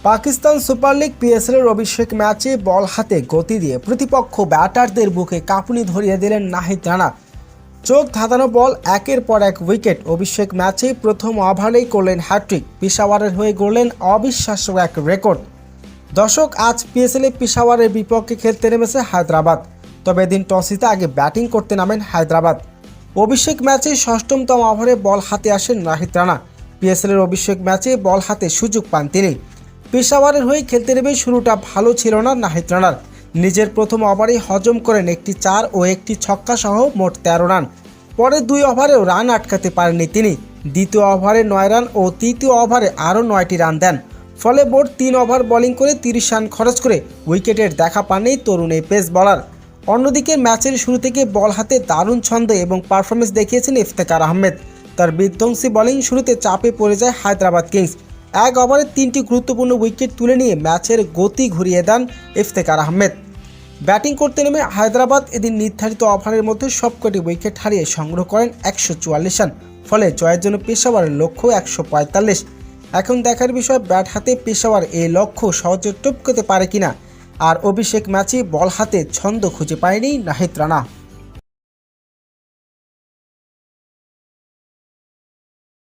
Pakistan super league পিএসএলের অভিষেক ম্যাচে বল হাতে গতি দিয়ে প্রতিপক্ষ ব্যাটারদের বুকে কাঁপুনি ধরিয়ে দিলেন নাহিদ রানা। চোখ ধাঁধানো বল, একের পর এক উইকেট। অভিষেক ম্যাচে প্রথম ওভারেই করলেন হ্যাট্রিক। পেশাওয়ারের হয়ে গড়লেন অবিশ্বাস্য এক রেকর্ড। দর্শক, আজ পিএসএলে পেশাওয়ারের বিপক্ষে খেলতে নেমেছে হায়দ্রাবাদ। তবে এদিন টস জিতে আগে ব্যাটিং করতে নামেন হায়দ্রাবাদ। অভিষেক ম্যাচে ষষ্ঠতম ওভারে বল হাতে আসেন নাহিদ রানা। পিএসএলের অভিষেক ম্যাচে বল হাতে সুযোগ পান তিনি। পেশাওয়ারের হয়ে খেলতে নেমে শুরুটা ভালো ছিল না নাহিদ রানার। নিজের প্রথম ওভারেই হজম করেন একটি 4 ও একটি ছক্কা সহ মোট 13 রান। পরের 2 ওভারেও রান আটকাতে পারেননি তিনি। দ্বিতীয় ওভারে 9 রান ও তৃতীয় ওভারে আরও 9টি রান দেন। ফলে মোট 3 ওভার বোলিং করে 30 রান খরচ করে উইকেটের দেখা পাননি তরুণ এই পেস বলার। অন্যদিকে ম্যাচের শুরু থেকে বল হাতে দারুণ ছন্দ এবং পারফরমেন্স দেখিয়েছেন ইফতেখার আহমেদ। তার বিধ্বংসী বোলিং শুরুতে চাপে পড়ে যায় হায়দ্রাবাদ কিংস। এক ওভারে 3টি গুরুত্বপূর্ণ উইকেট তুলে নিয়ে ম্যাচের গতি ঘুরিয়ে দেন ইফতেখার আহমেদ। ব্যাটিং করতে নেমে হায়দ্রাবাদ এদিন নির্ধারিত ওভারের মধ্যে সবকটি উইকেট হারিয়ে সংগ্রহ করেন 144 রান। ফলে জয়ের জন্য পেশাওয়ারের লক্ষ্য 145। এখন দেখার বিষয়, ব্যাট হাতে পেশাওয়ার এই লক্ষ্য সহজে টপকাতে পারে কিনা। আর অভিষেক ম্যাচে বল হাতে ছন্দ খুঁজে পায়নি নাহিদ রানা।